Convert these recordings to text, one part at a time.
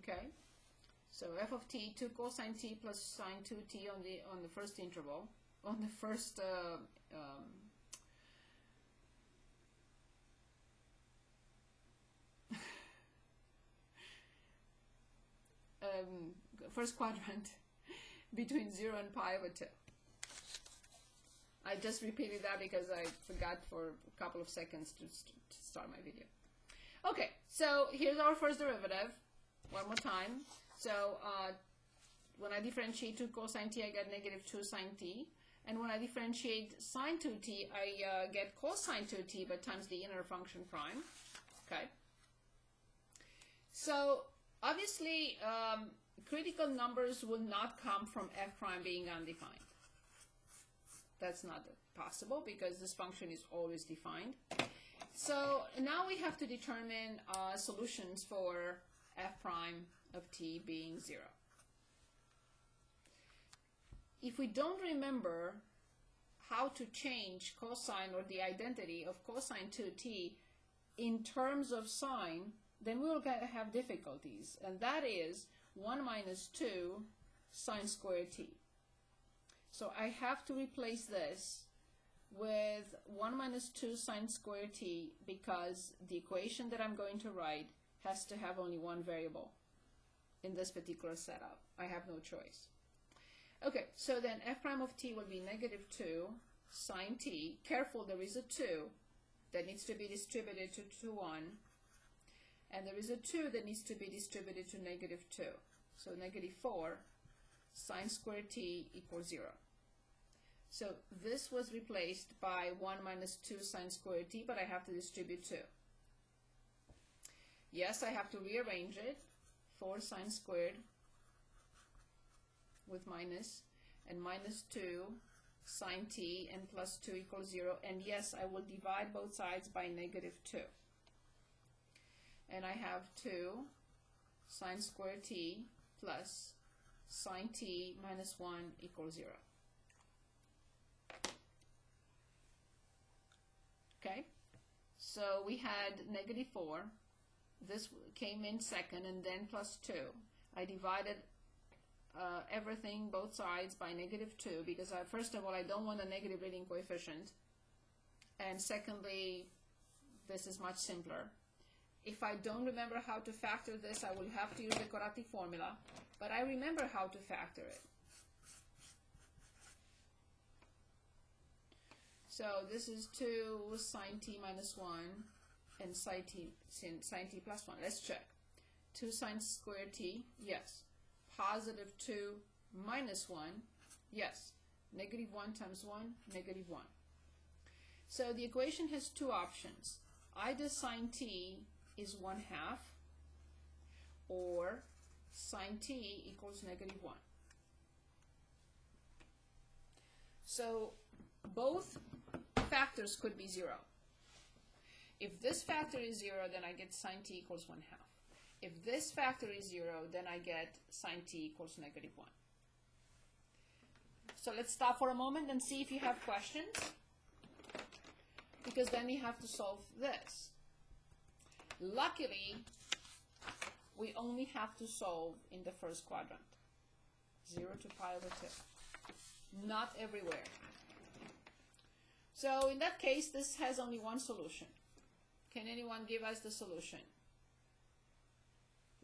Okay, so f of t, 2 cosine t plus sine 2t on the first interval, on the first first quadrant between 0 and pi over 2. I just repeated that because I forgot for a couple of seconds to start my video. Okay, so here's our first derivative. One more time. So when I differentiate 2 cosine t, I get negative 2 sine t. And when I differentiate sine 2t, I get cosine 2t, but times the inner function prime. Okay. So obviously, critical numbers will not come from f prime being undefined. That's not possible because this function is always defined. So now we have to determine solutions for f prime of t being 0. If we don't remember how to change cosine or the identity of cosine 2t in terms of sine, then we will have difficulties, and that is 1 minus 2 sine squared t. So I have to replace this with 1 minus 2 sine squared t because the equation that I'm going to write has to have only one variable in this particular setup. I have no choice. Okay, so then f prime of t will be negative 2 sine t. Careful, there is a 2 that needs to be distributed to 1, and there is a 2 that needs to be distributed to negative 2. So negative 4 sine squared t equals 0. So this was replaced by 1 minus 2 sine squared t, but I have to distribute 2. Yes, I have to rearrange it. 4 sine squared with minus, and minus 2 sine t, and plus 2 equals 0. And yes, I will divide both sides by negative 2. And I have 2 sine squared t plus sine t minus 1 equals 0. Okay, so we had negative 4. This came in second, and then plus 2. I divided everything, both sides, by negative 2 because first of all, I don't want a negative leading coefficient, and secondly, this is much simpler. If I don't remember how to factor this, I will have to use the quadratic formula, but I remember how to factor it. So this is 2 sine t minus 1 and sine t plus 1. Let's check. 2 sine squared t, yes. Positive 2 minus 1, yes. Negative 1 times 1, negative 1. So the equation has two options. Either sine t is 1/2 or sine t equals negative 1. So both factors could be 0. If this factor is 0, then I get sine t equals 1/2. If this factor is 0, then I get sine t equals negative 1. So let's stop for a moment and see if you have questions, because then you have to solve this. Luckily, we only have to solve in the first quadrant, 0 to pi over 2. Not everywhere. So in that case, this has only one solution. Can anyone give us the solution?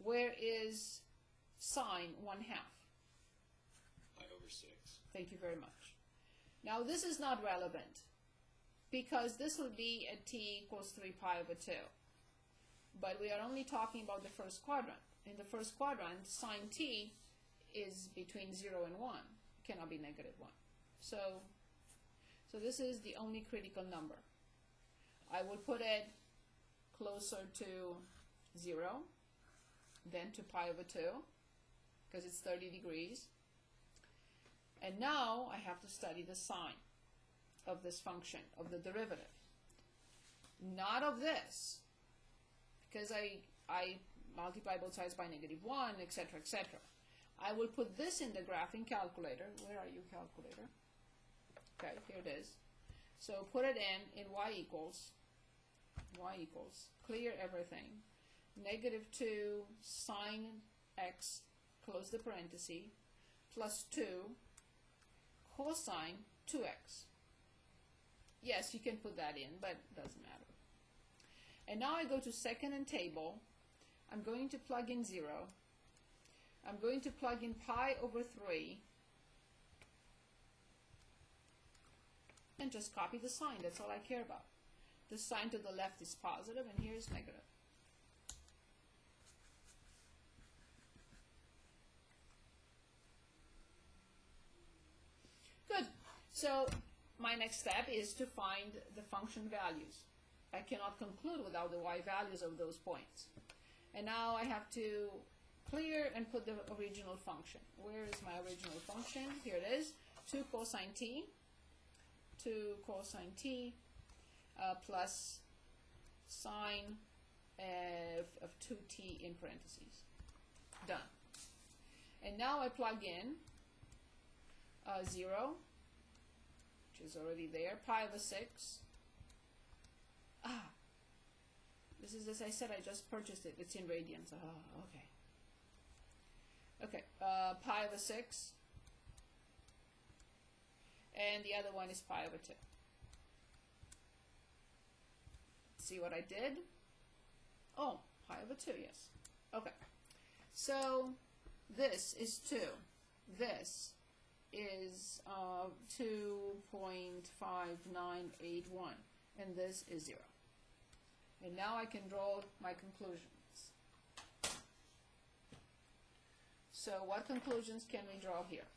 Where is sine 1/2? Pi over 6. Thank you very much. Now this is not relevant because this will be at t equals 3 pi over 2. But we are only talking about the first quadrant. In the first quadrant, sine t is between 0 and 1. It cannot be negative 1. So this is the only critical number. I will put it closer to 0 than to pi over 2 because it's 30 degrees. And now I have to study the sign of this function, of the derivative. Not of this, because I multiply both sides by negative 1, etc., etc. I will put this in the graphing calculator. Where are you, calculator? Okay, here it is. So put it in y equals, clear everything. Negative 2 sine x, close the parenthesis, plus 2 cosine 2x. Yes, you can put that in, but it doesn't matter. And now I go to second and table. I'm going to plug in 0. I'm going to plug in pi over 3 and just copy the sign. That's all I care about. The sign to the left is positive and here is negative. Good. So my next step is to find the function values. I cannot conclude without the y values of those points. And now I have to clear and put the original function. Where is my original function? Here it is. 2 cosine t. 2 cosine t plus sine of 2t in parentheses. Done. And now I plug in 0, which is already there, pi over 6. This is, as I said, I just purchased it. It's in radians. Okay. Okay, pi over 6. And the other one is pi over 2. See what I did? Oh, pi over 2, yes. Okay. So this is 2. This is 2.5981. And this is 0. And now I can draw my conclusions. So what conclusions can we draw here?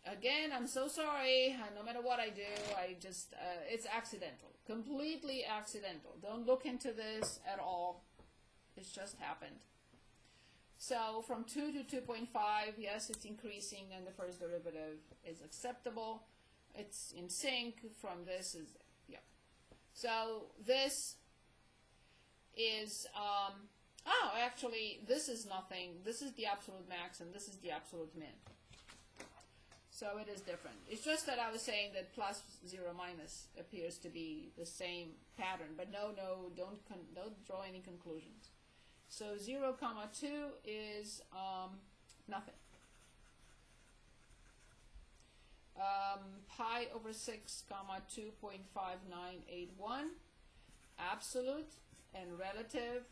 Again, I'm so sorry. No matter what I do, it's accidental. Completely accidental. Don't look into this at all. It's just happened. So from 2 to 2.5, yes, it's increasing and the first derivative is acceptable. It's in sync. From this is, yeah. So this is, actually, this is nothing. This is the absolute max and this is the absolute min. So it is different. It's just that I was saying that plus 0 minus appears to be the same pattern, but no, don't draw any conclusions. So 0, 2 is nothing. Pi over 6, 2.5981, absolute and relative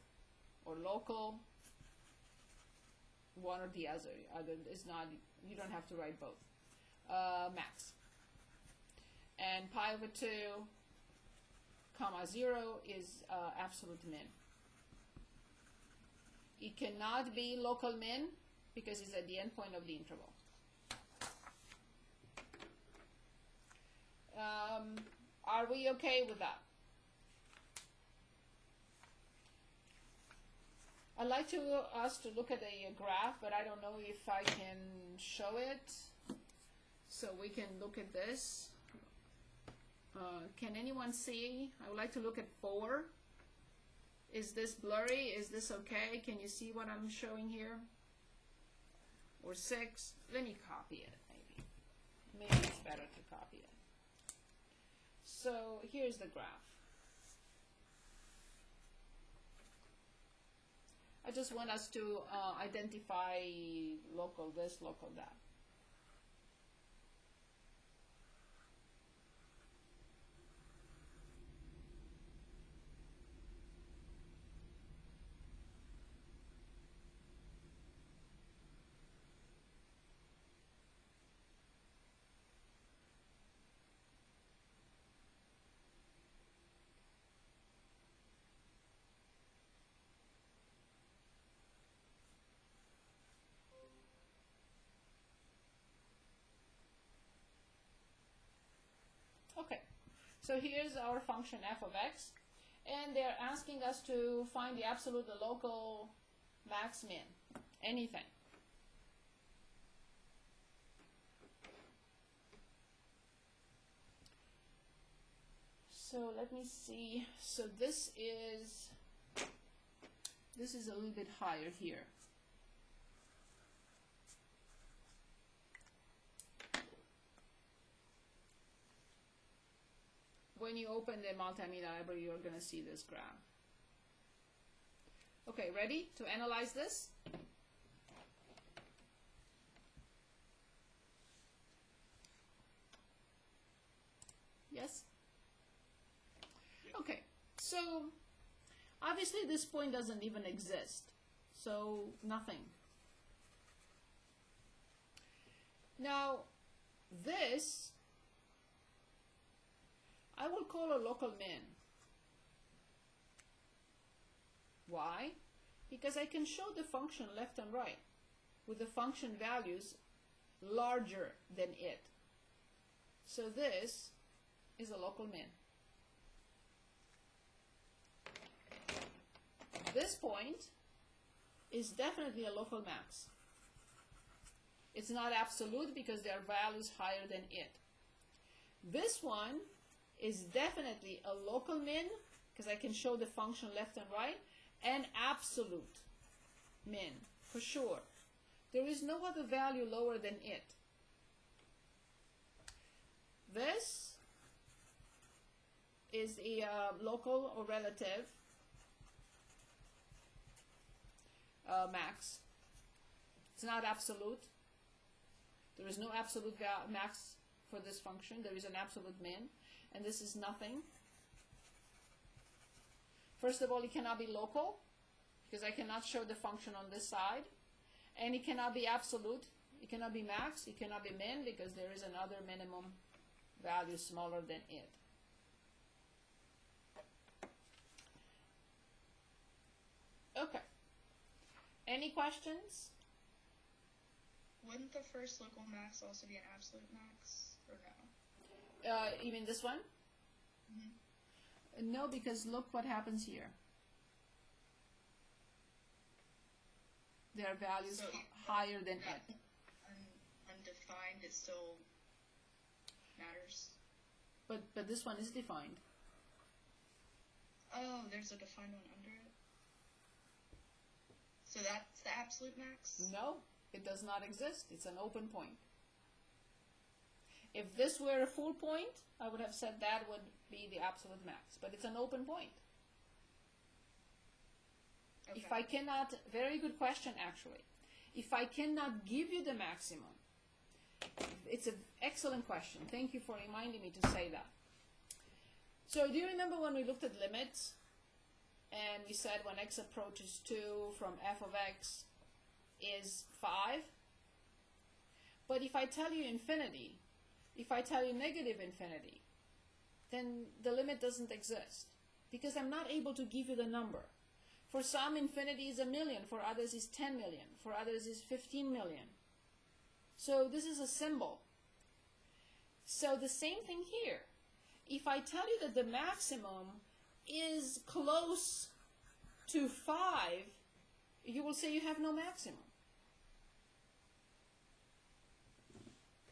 or local, one or the other. Is not. You don't have to write both. Max. And pi over 2, 0 is absolute min. It cannot be local min because it's at the end point of the interval. Are we okay with that? I'd like us to look at a graph, but I don't know if I can show it. So we can look at this. Can anyone see? I would like to look at 4. Is this blurry? Is this okay? Can you see what I'm showing here? Or 6? Let me copy it, maybe. Maybe it's better to copy it. So here's the graph. I just want us to identify local this, local that. Okay, so here's our function f of x, and they're asking us to find the absolute, the local, max, min, anything. So let me see. So this is a little bit higher here. When you open the multimedia library, you're going to see this graph. Okay, ready to analyze this? Yes? Okay, so obviously this point doesn't even exist, so nothing. Now, this I will call a local min. Why? Because I can show the function left and right with the function values larger than it. So this is a local min. This point is definitely a local max. It's not absolute because there are values higher than it. This one is definitely a local min because I can show the function left and right, and absolute min for sure. There is no other value lower than it. This is a local or relative max. It's not absolute. There is no absolute max for this function. There is an absolute min, and this is nothing. First of all, it cannot be local because I cannot show the function on this side, and it cannot be absolute. It cannot be max. It cannot be min because there is another minimum value smaller than it. Okay. Any questions? Wouldn't the first local max also be an absolute max, or no? You mean this one? Mm-hmm. No, because look what happens here. There are values So higher than it. Undefined, it still matters. But this one is defined. Oh, there's a defined one under it. So that's the absolute max? No, it does not exist. It's an open point. If this were a full point, I would have said that would be the absolute max. But it's an open point. Okay. If I cannot, very good question actually. If I cannot give you the maximum, it's an excellent question. Thank you for reminding me to say that. So do you remember when we looked at limits? And we said when x approaches 2 from f of x is 5. But if I tell you infinity, if I tell you negative infinity, then the limit doesn't exist because I'm not able to give you the number. For some, infinity is 1 million. For others, is 10 million. For others, is 15 million. So this is a symbol. So the same thing here. If I tell you that the maximum is close to 5, you will say you have no maximum.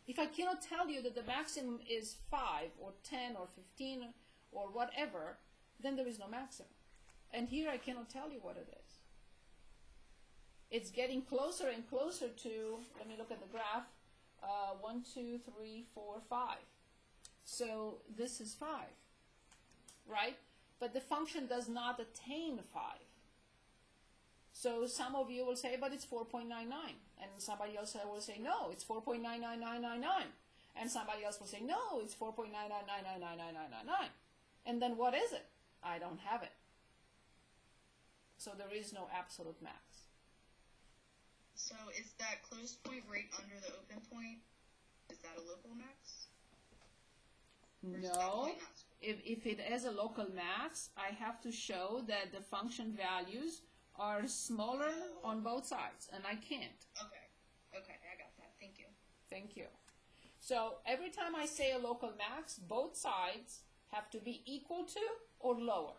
If I cannot tell you that the maximum is 5 or 10 or 15 or whatever, then there is no maximum. And here I cannot tell you what it is. It's getting closer and closer to, let me look at the graph, 1, 2, 3, 4, 5. So this is 5, right? But the function does not attain 5. So some of you will say, but it's 4.99. And somebody else will say, no, it's 4.999999. And somebody else will say, no, it's 4.99999999. And then what is it? I don't have it. So there is no absolute max. So is that closed point right under the open point? Is that a local max? Or is that No. point not- If it is a local max, I have to show that the function values are smaller on both sides, and I can't. Okay, I got that. Thank you. Thank you. So every time I say a local max, both sides have to be equal to or lower.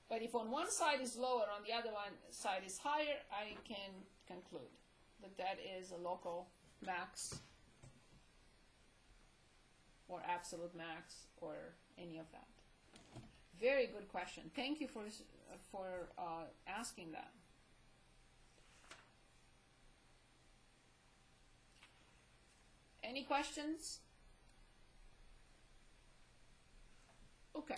But if on one side is lower, on the other one side is higher, I can conclude that that is a local max or absolute max or any of that. Very good question. Thank you for asking that. Any questions? Okay.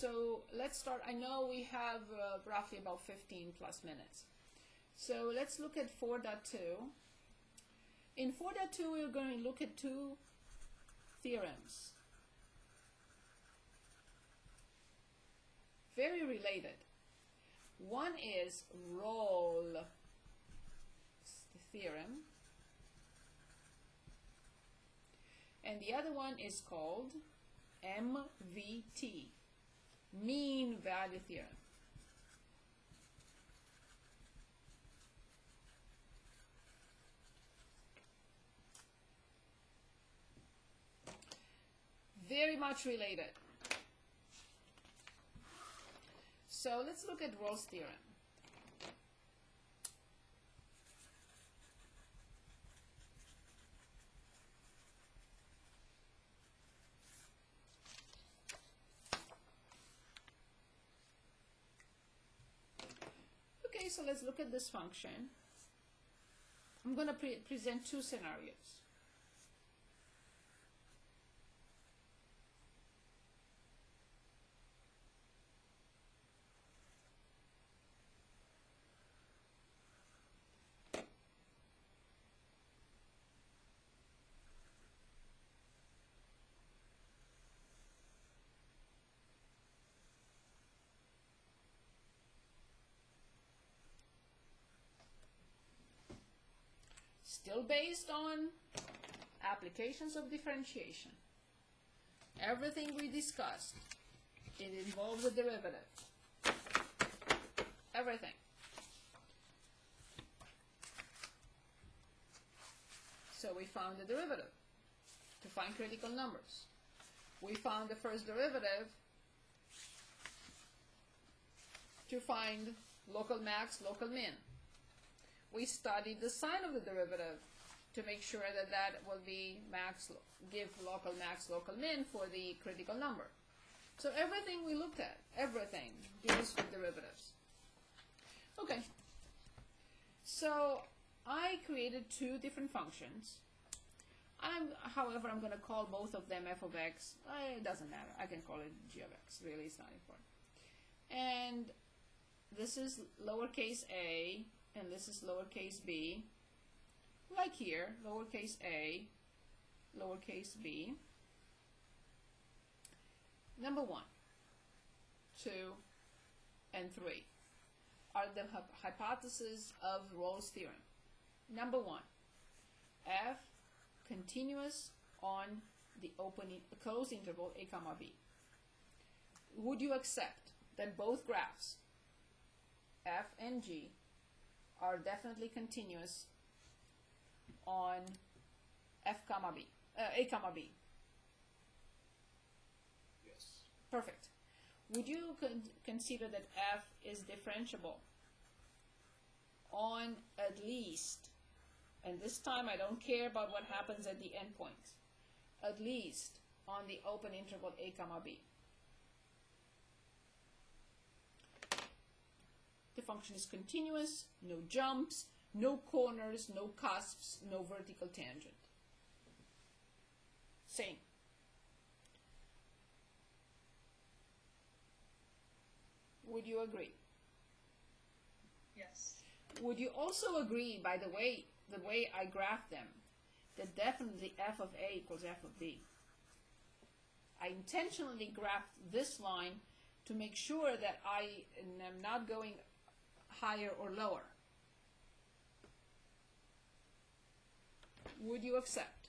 So let's start. I know we have roughly about 15 plus minutes. So let's look at 4.2. In 4.2, we're going to look at two theorems. Very related. One is Rolle theorem, and the other one is called MVT, mean value theorem. Very much related. So let's look at Rolle's theorem. Okay, so let's look at this function. I'm going to present two scenarios. Still based on applications of differentiation. Everything we discussed, it involves a derivative. Everything. So we found the derivative to find critical numbers. We found the first derivative to find local max, local min. We studied the sign of the derivative to make sure that that will be max, give local max, local min for the critical number. So everything we looked at, everything deals with derivatives. Okay. So I created two different functions. However, I'm going to call both of them f of x. It doesn't matter. I can call it g of x. Really, it's not important. And this is lowercase a, and this is lowercase b, like here, lowercase a, lowercase b. Number 1, 2, and 3 are the hypotheses of Rolle's theorem. Number 1, f continuous on the closed interval a comma b. Would you accept that both graphs, f and g, are definitely continuous on f comma b, a comma b? Yes. Perfect. Would you consider that f is differentiable on at least, and this time I don't care about what happens at the endpoint, at least on the open interval a comma b? The function is continuous, no jumps, no corners, no cusps, no vertical tangent. Same. Would you agree? Yes. Would you also agree, by the way I graphed them, that definitely f of a equals f of b? I intentionally graphed this line to make sure that I am not going higher or lower. Would you accept?